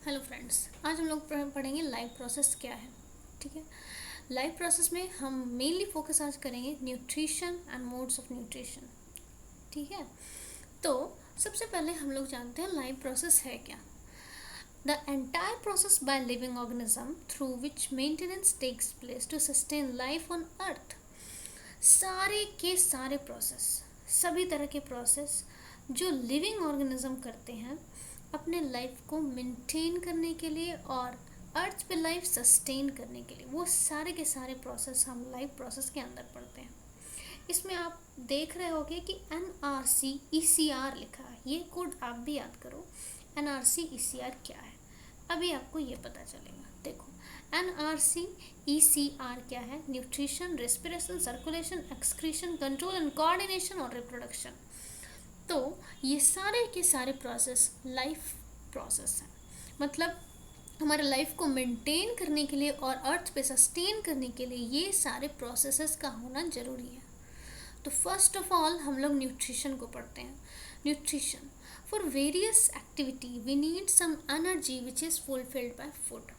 Hello friends, आज हम लोग पढ़ेंगे लाइफ प्रोसेस क्या है। ठीक है, लाइफ प्रोसेस में हम मेनली फोकस आज करेंगे nutrition and modes of nutrition. ठीक है, तो सबसे पहले हम लोग जानते हैं लाइफ प्रोसेस है क्या। The entire process by living organism through which maintenance takes place to sustain life on earth. सारे के सारे प्रोसेस, सभी तरह के प्रोसेस जो लिविंग ऑर्गेनिज्म करते हैं अपने लाइफ को मेंटेन करने के लिए और अर्थ पे लाइफ सस्टेन करने के लिए, वो सारे के सारे प्रोसेस हम लाइफ प्रोसेस के अंदर पढ़ते हैं। इसमें आप देख रहे होगे कि NRC-ECR लिखा है, ये कोड आप भी याद करो। NRC-ECR क्या है, अभी आपको ये पता चलेगा। देखो, NRC-ECR क्या है? Nutrition, respiration, circulation, excretion, control and coordination और रिप्रोडक्शन। तो ये सारे के सारे प्रोसेस लाइफ प्रोसेस हैं। मतलब हमारे लाइफ को मेंटेन करने के लिए और अर्थ पे सस्टेन करने के लिए ये सारे प्रोसेसेस का होना ज़रूरी है। तो फर्स्ट ऑफ ऑल हम लोग न्यूट्रिशन को पढ़ते हैं। Nutrition, for various activity we need some energy which is fulfilled by food.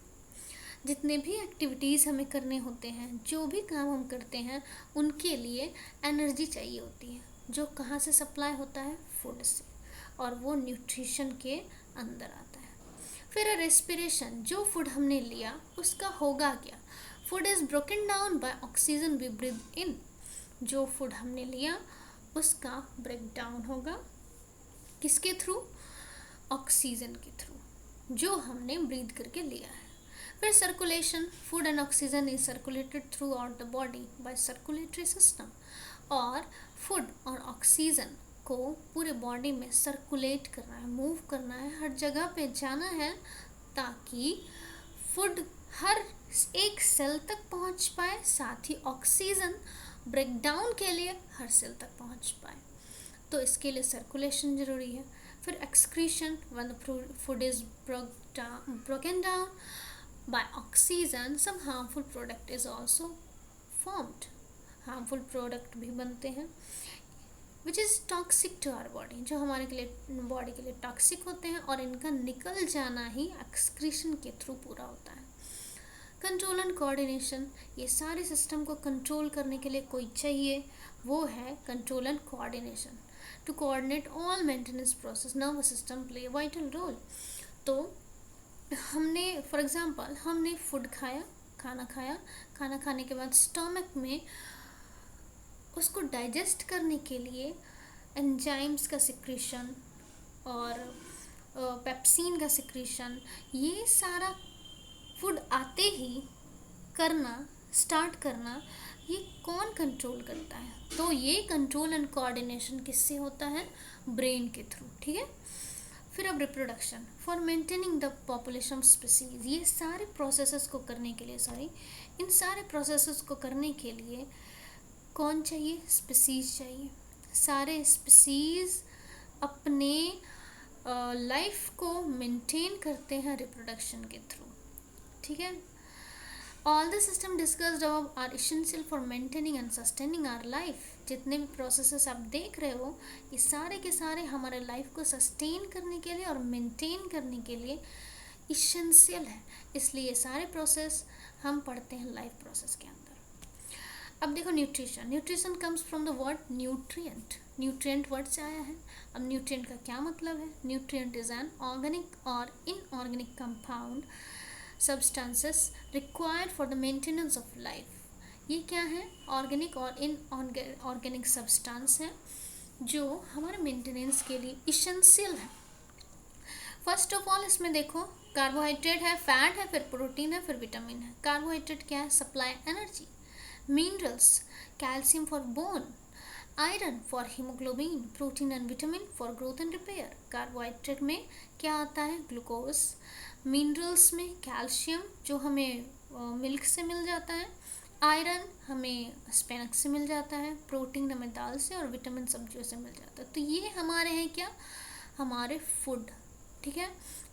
जितने भी एक्टिविटीज़ हमें करने होते हैं, जो भी काम हम करते हैं, उनके लिए एनर्जी चाहिए होती है, जो कहाँ से सप्लाई होता है? फूड से, और वो न्यूट्रिशन के अंदर आता है। फिर रेस्पिरेशन, जो फूड हमने लिया उसका होगा क्या? Food is broken down by oxygen we breathe in. जो फूड हमने लिया उसका ब्रेक डाउन होगा किसके थ्रू? ऑक्सीजन के थ्रू, जो हमने ब्रीथ करके लिया है। फिर circulation, food and oxygen is circulated through out the body by circulatory system. और फूड और ऑक्सीजन को पूरे बॉडी में सर्कुलेट करना है, मूव करना है, हर जगह पे जाना है, ताकि फूड हर एक सेल तक पहुंच पाए, साथ ही ऑक्सीजन ब्रेकडाउन के लिए हर सेल तक पहुंच पाए। तो इसके लिए सर्कुलेशन ज़रूरी है। फिर excretion, when the food is broken down by oxygen some harmful product is also formed। harmful product भी बनते हैं which is toxic to our body, जो हमारे के लिए बॉडी के लिए टॉक्सिक होते हैं, और इनका निकल जाना ही एक्सक्रीशन के थ्रू पूरा होता है। कंट्रोल एंड कोऑर्डिनेशन, ये सारे सिस्टम को कंट्रोल करने के लिए कोई चाहिए, वो है control and coordination. To coordinate all maintenance process nervous system play vital role. तो हमने फॉर एग्ज़ाम्पल हमने फूड खाया, खाना खाया, खाना खाने के बाद स्टमक में उसको डाइजेस्ट करने के लिए एंजाइम्स का सिक्रीशन और पेप्सिन का सिक्रीशन, ये सारा फूड आते ही करना, स्टार्ट करना, ये कौन कंट्रोल करता है? तो ये कंट्रोल एंड कोऑर्डिनेशन किससे होता है? ब्रेन के थ्रू। ठीक है, फिर अब reproduction, for maintaining the population of species. ये सारे प्रोसेसेस को करने के लिए इन सारे प्रोसेसेस को करने के लिए कौन चाहिए? स्पीसीज चाहिए। सारे स्पीसीज अपने लाइफ को मेंटेन करते हैं रिप्रोडक्शन के थ्रू। ठीक है, all the system discussed above are essential for maintaining and sustaining our life. जितने भी प्रोसेसेस आप देख रहे हो, ये सारे के सारे हमारे लाइफ को सस्टेन करने के लिए और मेंटेन करने के लिए इसेंशियल है। इसलिए ये सारे प्रोसेस हम पढ़ते हैं लाइफ प्रोसेस के अंदर। अब देखो nutrition, nutrition comes from the word nutrient. Nutrient word से आया है। अब न्यूट्रिएंट का क्या मतलब है? न्यूट्रिएंट इज एन ऑर्गेनिक और inorganic compound substances required for the maintenance of life। ये क्या है? ऑर्गेनिक और इनऑर्गेनिक सब्सटेंस है जो हमारे मेंटेनेंस के लिए इसेंशियल है। फर्स्ट ऑफ ऑल इसमें देखो, कार्बोहाइड्रेट है, फैट है, फिर प्रोटीन है, फिर विटामिन है। कार्बोहाइड्रेट क्या है? Supply energy. Minerals, calcium for bone, iron for haemoglobin, protein and vitamin for growth and repair. Carbohydrate में क्या आता है? ग्लूकोज। मिनरल्स में कैल्शियम, जो हमें मिल्क से मिल जाता है, आयरन हमें स्पेनक से मिल जाता है, प्रोटीन हमें दाल से, और विटामिन सब्जियों से मिल जाता है। तो ये हमारे हैं क्या? हमारे फूड। ठीक है,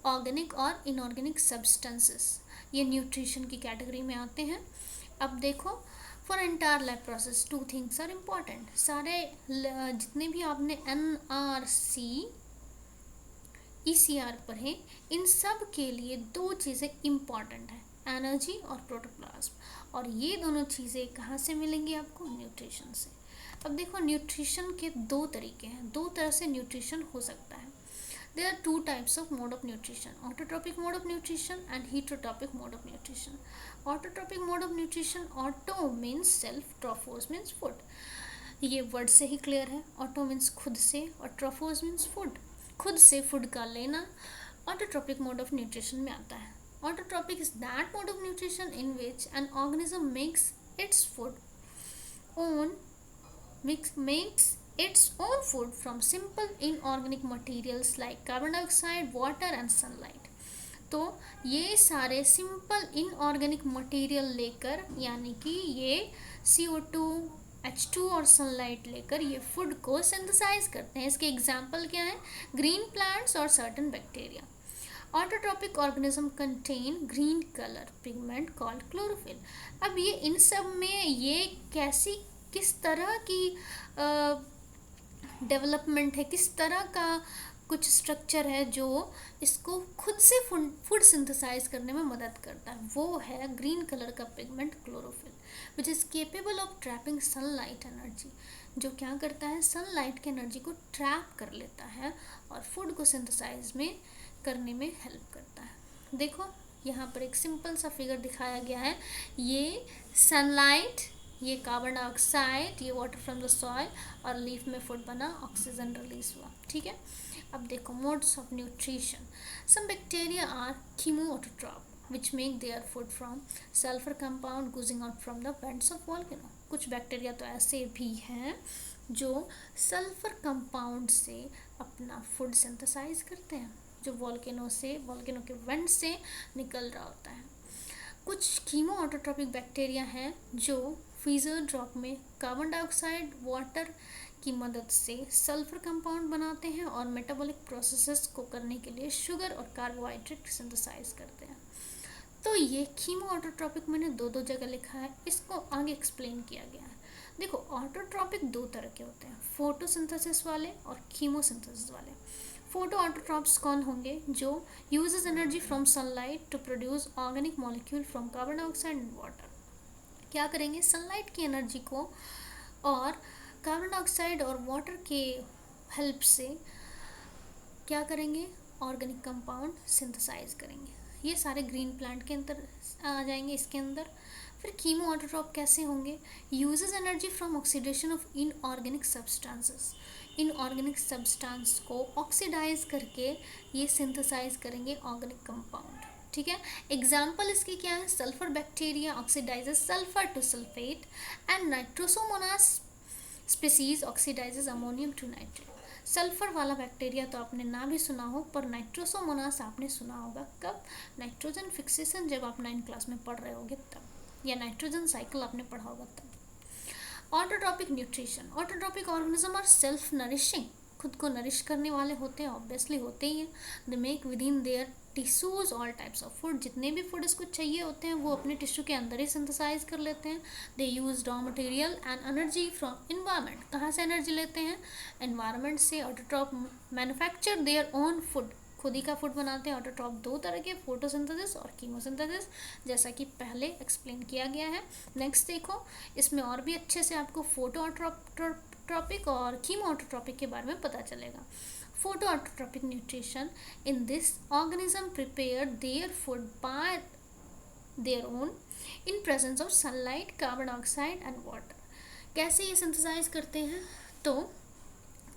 ऑर्गेनिक और इनऑर्गेनिक सब्सटेंसेस, ये न्यूट्रिशन की कैटेगरी में आते हैं। अब देखो, for entire life process two things are important. सारे जितने भी आपने NRC ईसीआर पढ़ें, इन सब के लिए दो चीज़ें इम्पॉर्टेंट हैं, एनर्जी और प्रोटोप्लाज्म। और ये दोनों चीज़ें कहाँ से मिलेंगी आपको? न्यूट्रिशन से। अब देखो न्यूट्रिशन के दो तरीके हैं, दो तरह से न्यूट्रिशन हो सकता है। There are two types of mode of nutrition: autotrophic mode of nutrition and heterotropic mode of nutrition. Autotrophic mode of nutrition, auto means self, trophos means food. ये वर्ड से ही क्लियर है। ऑटो मीन्स खुद से और ट्रोफोस means food, खुद से food का लेना ऑटोट्रोपिक मोड ऑफ न्यूट्रिशन में आता है। Autotrophic is that mode of nutrition in which an organism makes its food own makes its own food from simple inorganic materials like carbon dioxide, water and sunlight. तो ये सारे simple inorganic material लेकर, यानी कि ये CO2, H2 और sunlight लेकर ये फूड को सिंथेसाइज करते हैं। इसके एग्जाम्पल क्या है? ग्रीन प्लांट्स और certain bacteria. Autotrophic organism contain green colour pigment called chlorophyll. अब ये इन सब में ये किस तरह की डेवलपमेंट है, किस तरह का कुछ स्ट्रक्चर है जो इसको खुद से फूड सिंथेसाइज करने में मदद करता है, वो है ग्रीन कलर का pigment chlorophyll, which is capable of trapping sunlight energy, जो क्या करता है? सनलाइट की एनर्जी को ट्रैप कर लेता है और फूड को सिंथेसाइज में करने में हेल्प करता है। देखो यहाँ पर एक सिंपल सा फिगर दिखाया गया है, ये सनलाइट, ये कार्बन डाइऑक्साइड, ये वाटर फ्रॉम द सॉइल और लीफ में फूड बना, ऑक्सीजन रिलीज हुआ। ठीक है, अब देखो modes of nutrition. Some bacteria are chemoautotroph which make their food from sulphur compound gushing out from the vents of volcano. कुछ बैक्टीरिया तो ऐसे भी हैं जो सल्फर कंपाउंड से अपना फूड सिंथेसाइज करते हैं, जो वोल्केनो के वेंट से निकल रहा होता है। कुछ कीमोऑटोट्रॉपिक बैक्टीरिया हैं जो फ्रीजर ड्रॉप में कार्बन डाइऑक्साइड वाटर की मदद से सल्फर कंपाउंड बनाते हैं और मेटाबॉलिक प्रोसेसेस को करने के लिए शुगर और कार्बोहाइड्रेट सिंथेसाइज करते हैं। तो ये कीमोऑटोट्रॉपिक मैंने दो जगह लिखा है, इसको आगे एक्सप्लेन किया गया है। देखो ऑटोट्रॉपिक दो तरह के होते हैं, फोटोसिंथेसिस वाले और कीमोसिंथेसिस वाले। फोटो ऑटोट्रॉप्स कौन होंगे? जो uses energy from sunlight to produce organic molecule from carbon dioxide and water. क्या करेंगे? सनलाइट की एनर्जी को और कार्बन डाइऑक्साइड और वाटर के हेल्प से क्या करेंगे? ऑर्गेनिक कंपाउंड सिंथेसाइज करेंगे। ये सारे ग्रीन प्लांट के अंदर आ जाएंगे इसके अंदर। फिर कीमो ऑटोट्रॉप कैसे होंगे? Uses energy from oxidation of inorganic substances. Inorganic substance को ऑक्सीडाइज करके ये सिंथेसाइज करेंगे ऑर्गेनिक कंपाउंड। ठीक है, एग्जाम्पल इसके क्या है? Sulphur bacteria oxidises sulphur to sulphate and Nitrosomonas species oxidises ammonium to nitrate. Sulphur वाला बैक्टीरिया तो आपने ना भी सुना हो, पर नाइट्रोसोमोनास आपने सुना होगा। कब? नाइट्रोजन फिक्सेशन, जब आप 9th क्लास में पढ़ रहे होगे तब, या नाइट्रोजन साइकिल आपने पढ़ा होगा तब। Autotrophic nutrition. Autotrophic organism are self nourishing, खुद को नरिश करने वाले होते हैं, ऑब्वियसली होते ही हैं। They make with in their tissues all types of food, जितने भी फूड इसको चाहिए होते हैं वो अपने टिश्यू के अंदर ही सिंथेसाइज कर लेते हैं। They use raw material and energy from environment. कहाँ से एनर्जी लेते हैं? एनवायरमेंट से। Autotroph manufacture their own food, खुद ही का फूड बनाते हैं। ऑटोट्रॉप दो तरह के, फोटोसिंथेसिस और कीमोसिंथेसिस, जैसा कि पहले एक्सप्लेन किया गया है। नेक्स्ट देखो, इसमें और भी अच्छे से आपको फोटो ऑटोट्रॉपिक और कीमो ऑटोट्रॉपिक के बारे में पता चलेगा। Photoautotropic nutrition. In this, organism prepare their food by their own in presence of sunlight, carbon dioxide and water. कैसे ये सिंथेसाइज करते हैं? तो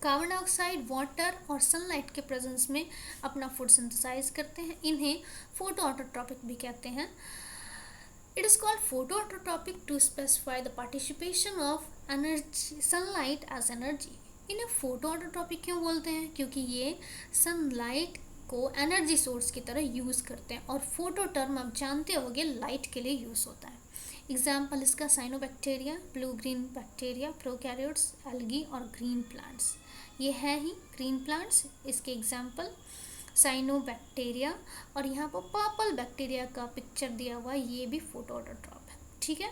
कार्बन डाइऑक्साइड, वाटर और सनलाइट के प्रेजेंस में अपना फूड सिंथेसाइज करते हैं। इन्हें फोटोऑटोट्रॉपिक भी कहते हैं। It is called photoautotropic to specify the participation of energy, sunlight as energy. इन्हें फोटो ऑटोट्रॉपिक क्यों बोलते हैं? क्योंकि ये सनलाइट को एनर्जी सोर्स की तरह यूज़ करते हैं, और फोटो टर्म आप जानते होंगे लाइट के लिए यूज़ होता है। एग्जाम्पल इसका cyanobacteria, blue green bacteria, prokaryotes, algae और ग्रीन प्लांट्स। ये हैं ही ग्रीन प्लांट्स, इसके एग्जाम्पल साइनोबैक्टीरिया। और यहाँ पर पर्पल बैक्टीरिया का पिक्चर दिया हुआ है, ये भी फोटो ऑटोट्रॉप है। ठीक है,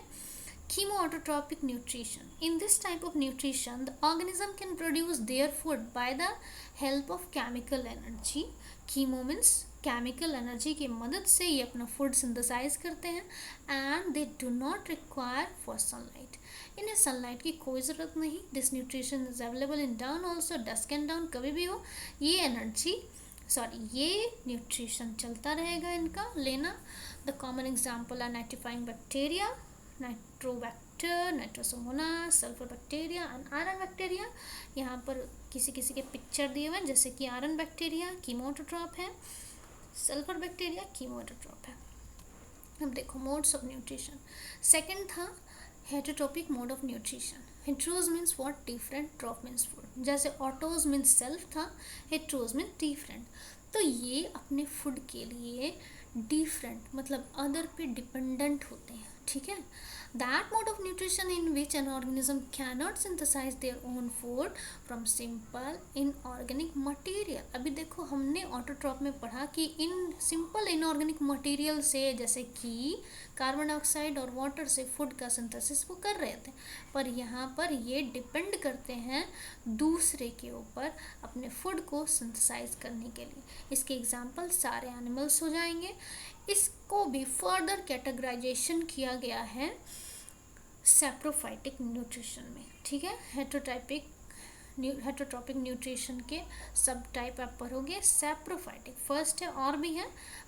Chemoautotropic nutrition. In this type of nutrition, the organism can produce their food by the help of chemical energy. Chemo means chemical energy की मदद से ये अपना फूड सिंथेसाइज करते हैं and they do not require for sunlight. इन्हें sunlight की कोई ज़रूरत नहीं. This nutrition is available in dawn also, dusk and dawn कभी भी हो ये न्यूट्रिशन चलता रहेगा इनका लेना. The common example are nitrifying bacteria, nitrobacter, nitrosomonas, sulphur bacteria and iron bacteria. यहाँ पर किसी किसी के पिक्चर दिए हुए हैं, जैसे कि आयरन बैक्टीरिया कीमोऑटोट्रॉप है, सल्फर बैक्टीरिया कीमोऑटोट्रॉप है. अब देखो मोड्स ऑफ न्यूट्रिशन. सेकंड था heterotrophic mode of nutrition. Heteros means what, different, troph means food. जैसे ऑटोज मीन्स सेल्फ था, हेट्रोज मीन्स डिफरेंट. तो ये अपने फूड के लिए डिफरेंट मतलब अदर पे डिपेंडेंट होते हैं. ठीक है. That mode of nutrition in which an organism cannot synthesize their own food from simple inorganic material. अभी देखो हमने ऑटोट्रॉप में पढ़ा कि इन सिंपल इनऑर्गेनिक मटेरियल से जैसे कि कार्बन डाइऑक्साइड और वाटर से फूड का सिंथेसिस वो कर रहे थे, पर यहाँ पर ये डिपेंड करते हैं दूसरे के ऊपर अपने फूड को सिंथेसाइज करने के लिए. इसके एग्जाम्पल सारे एनिमल्स हो जाएंगे. इसको भी फर्दर कैटेगराइजेशन किया गया है सैप्रोफाइटिक न्यूट्रिशन में. ठीक है. हेटेरोट्रॉपिक न्यूट्रिशन के सब टाइप आप पढ़ोगे. सैप्रोफाइटिक फर्स्ट है, और भी है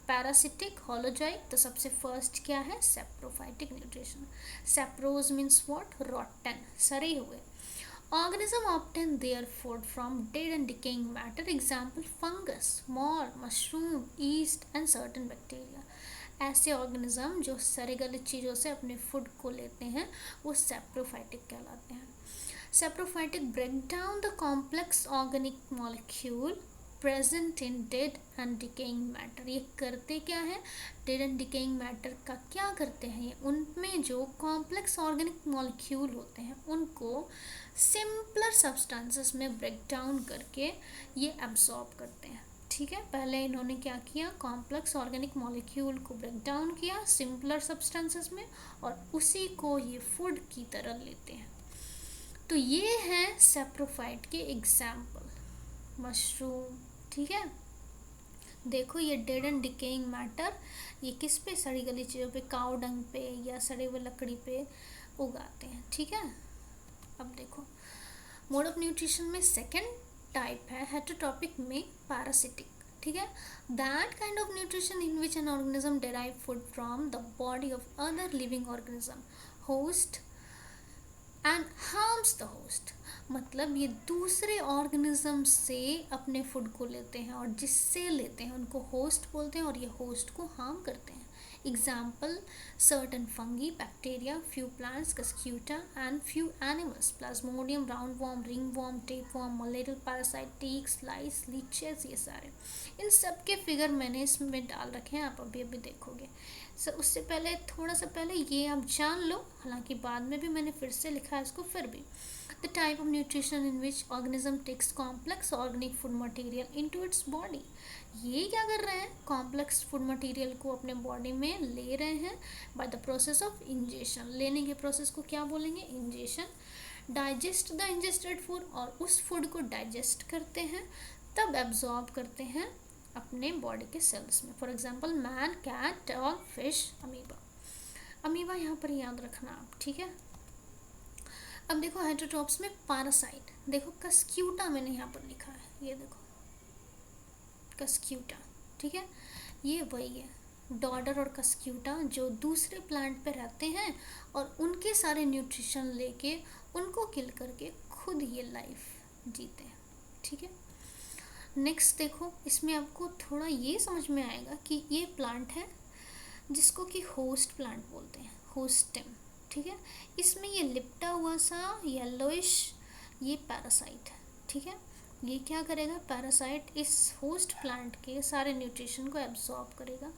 पैरासिटिक, होलोजोइक. तो सबसे फर्स्ट क्या है, saprophytic nutrition. Sapros means what, rotten, सड़े हुए. Organism obtain their food from dead and decaying matter. Example fungus, mold, mushroom, yeast and certain bacteria. ऐसे ऑर्गेनिज्म जो सड़े गले चीज़ों से अपने फूड को लेते हैं वो सैप्रोफाइटिक कहलाते हैं. Saprophytic break down the complex organic molecule present in dead and decaying matter. ये करते क्या है, डेड एंड डिकेइंग मैटर का क्या करते हैं, ये उनमें जो कॉम्प्लेक्स ऑर्गेनिक मॉलिक्यूल होते हैं उनको सिंपलर सब्सटेंसेस में ब्रेक डाउन करके ये एब्जॉर्ब करते हैं. ठीक है. पहले इन्होंने क्या किया, कॉम्प्लेक्स ऑर्गेनिक मॉलिक्यूल को ब्रेक डाउन किया सिंपलर सब्सटेंसेस में और उसी को ये फूड की तरह लेते हैं. तो ये है सैप्रोफाइट के एग्जाम्पल. मशरूम. ठीक है. देखो ये डेड एंड डिकेइंग मैटर ये किस पे, सड़ी गली चीज़ों पे, काऊ डंग पे या सड़े हुए लकड़ी पे उगाते हैं. ठीक है. अब देखो मोड ऑफ न्यूट्रिशन में सेकंड टाइप है हेटेरोटॉपिक में पैरासिटिक. ठीक है. That kind of nutrition in which an organism derive food from the body of other living organism host and harms the host. मतलब ये दूसरे ऑर्गेनिज्म से अपने फूड को लेते हैं और जिससे लेते हैं उनको होस्ट बोलते हैं और ये होस्ट को हार्म करते हैं. Example certain fungi, bacteria, few plants, cuscuta and few animals, plasmodium, round worm, ring worm, tape worm, malarial parasite, ticks, lice, leeches. ये सारे इन सब के फिगर मैंने इसमें डाल रखे हैं, आप अभी अभी देखोगे. उससे पहले थोड़ा सा पहले ये आप जान लो, हालांकि बाद में भी मैंने फिर से लिखा है इसको. फिर भी the type of nutrition in which organism takes complex organic food material into its body. ये क्या कर रहे हैं, कॉम्प्लेक्स फूड मटेरियल को अपने बॉडी में ले रहे हैं by the process of ingestion. लेने के प्रोसेस को क्या बोलेंगे, ingestion. Digest the ingested food और उस फूड को डाइजेस्ट करते हैं, तब एब्जॉर्ब करते हैं अपने बॉडी के सेल्स में. For example man, cat, dog, fish, amoeba. Amoeba यहाँ पर याद रखना आप. ठीक है. अब देखो हेटेरोट्रॉप्स में पैरासाइट. देखो कस्क्यूटा मैंने यहाँ पर लिखा है, ये देखो कस्क्यूटा. ठीक है. ये वही है डॉडर और कस्क्यूटा जो दूसरे प्लांट पे रहते हैं और उनके सारे न्यूट्रिशन लेके उनको किल करके खुद ये लाइफ जीते हैं. ठीक है. नेक्स्ट देखो इसमें आपको थोड़ा ये समझ में आएगा कि ये प्लांट है जिसको कि होस्ट प्लांट बोलते हैं, होस्ट स्टेम. ठीक है. इसमें ये लिपटा हुआ सा येलोइश ये पैरासाइट है. ठीक है. ये क्या करेगा, पैरासाइट इस होस्ट प्लांट के सारे न्यूट्रिशन को एब्जॉर्ब करेगा.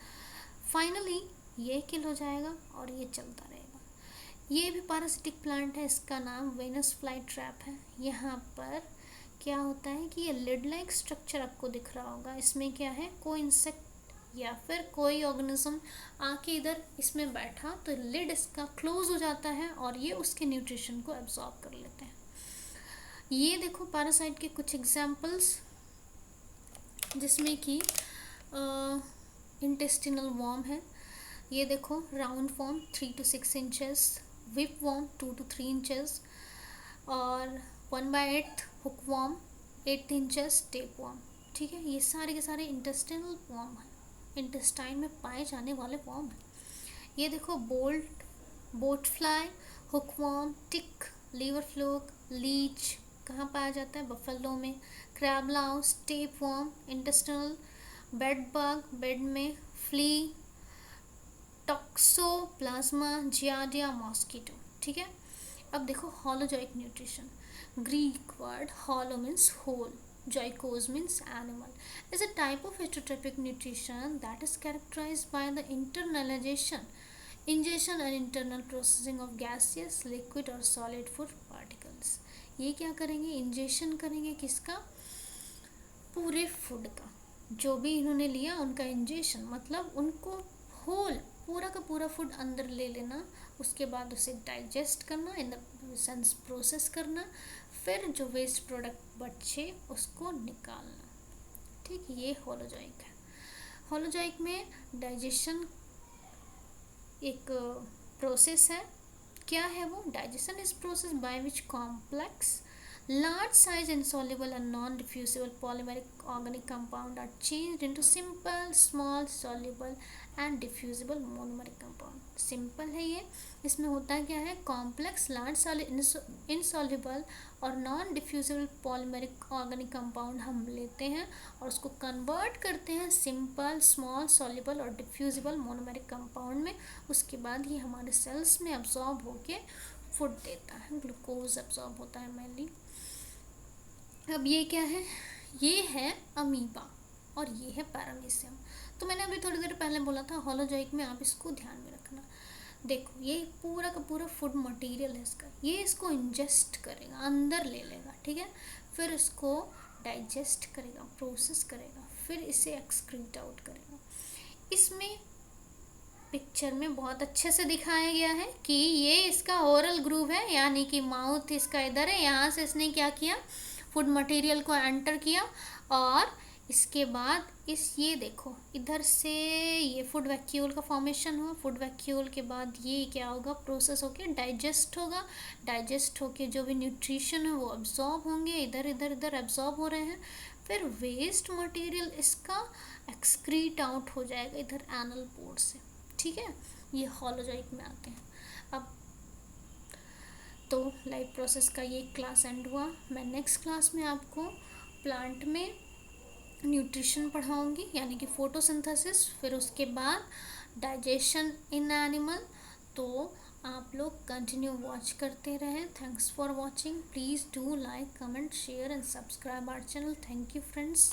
फाइनली ये किल हो जाएगा और ये चलता रहेगा. ये भी पैरासिटिक प्लांट है, इसका नाम वेनस फ्लाई ट्रैप है. यहाँ पर क्या होता है कि ये लिड लाइक स्ट्रक्चर आपको दिख रहा होगा. इसमें क्या है, कोई इंसेक्ट या फिर कोई ऑर्गेनिज्म आके इधर इसमें बैठा तो लिड इसका क्लोज हो जाता है और ये उसके न्यूट्रिशन को एब्जॉर्ब कर लेते हैं। ये देखो पैरासाइट के कुछ एग्जांपल्स, जिसमें कि इंटेस्टिनल वॉर्म है। ये देखो round form 3 to 6 inches, whip worm 2 to 3 inches, और 1/8 hook worm 8 inches, tape worm. ठीक है, ये सारे के सारे इंटेस्टिनल वॉर्म है, इंटेस्टाइन में पाए जाने वाले वॉर्म है। ये देखो bot fly, hook worm, tick, liver fluke, leech कहाँ पाया जाता है? बफेलो में। Crab louse, tape worm, intestinal, bed bug, bed में, फ्ली, टॉक्सोप्लाज्मा, जियार्डिया, मॉस्किटो। ठीक है, अब देखो holozoic nutrition. Greek word holo means whole, joicose means animal, is a type of heterotropic nutrition that is characterized by the internalization, ingestion and internal processing of gaseous, liquid और solid food particles। ये क्या करेंगे? Ingestion करेंगे किसका? पूरे food का, जो भी इन्होंने लिया उनका इंजेशन, मतलब उनको होल पूरा का पूरा फूड अंदर ले लेना, उसके बाद उसे डाइजेस्ट करना, इन द सेंस प्रोसेस करना, फिर जो वेस्ट प्रोडक्ट बचे उसको निकालना। ठीक, ये होलोजोइक है। होलोजोइक में डाइजेशन एक प्रोसेस है। क्या है वो? Digestion is process by which complex large size insoluble and non-diffusible polymeric organic compound are changed into simple small soluble and diffusible monomeric compound। Simple है ये, इसमें होता क्या है? कॉम्प्लेक्स लार्ज इनसॉल्युबल और non diffusible polymeric organic compound हम लेते हैं और उसको कन्वर्ट करते हैं सिंपल स्मॉल सॉल्युबल और डिफ्यूजिबल मोनोमेरिक कंपाउंड में। उसके बाद ये हमारे सेल्स में एब्जॉर्ब होके फूड देता है, ग्लूकोज एब्जॉर्ब होता है मेनली। अब ये क्या है? ये है अमीबा और ये है पैरामीशियम। तो मैंने अभी थोड़ी देर पहले बोला था होलोजोइक में, आप इसको ध्यान में रखना। देखो ये पूरा का पूरा फूड मटेरियल है इसका, ये इसको इंजेस्ट करेगा, अंदर ले लेगा, ठीक है, फिर इसको डाइजेस्ट करेगा, प्रोसेस करेगा, फिर इसे एक्सक्रीट आउट करेगा। इसमें पिक्चर में बहुत अच्छे से दिखाया गया है कि ये इसका ओरल ग्रूव है, यानी कि माउथ इसका इधर है, यहाँ से इसने क्या किया? फूड मटेरियल को एंटर किया और इसके बाद ये देखो इधर से ये फूड वैक्यूल का फॉर्मेशन हुआ। फूड वैक्यूल के बाद ये क्या होगा? प्रोसेस होके डाइजेस्ट होगा, डाइजेस्ट होके जो भी न्यूट्रिशन है वो एब्जॉर्ब होंगे, इधर इधर इधर एब्जॉर्ब हो रहे हैं, फिर वेस्ट मटेरियल इसका एक्सक्रीट आउट हो जाएगा इधर एनल पोर्ट से। ठीक है, ये होलोजोइक में आते हैं। अब तो लाइफ प्रोसेस का ये क्लास एंड हुआ। मैं नेक्स्ट क्लास में आपको प्लांट में न्यूट्रिशन पढ़ाऊंगी, यानी कि फोटोसिंथेसिस, फिर उसके बाद डाइजेशन इन एनिमल। तो आप लोग कंटिन्यू वॉच करते रहें। Thanks for watching. Please do like, comment, share and subscribe our channel. Thank you friends.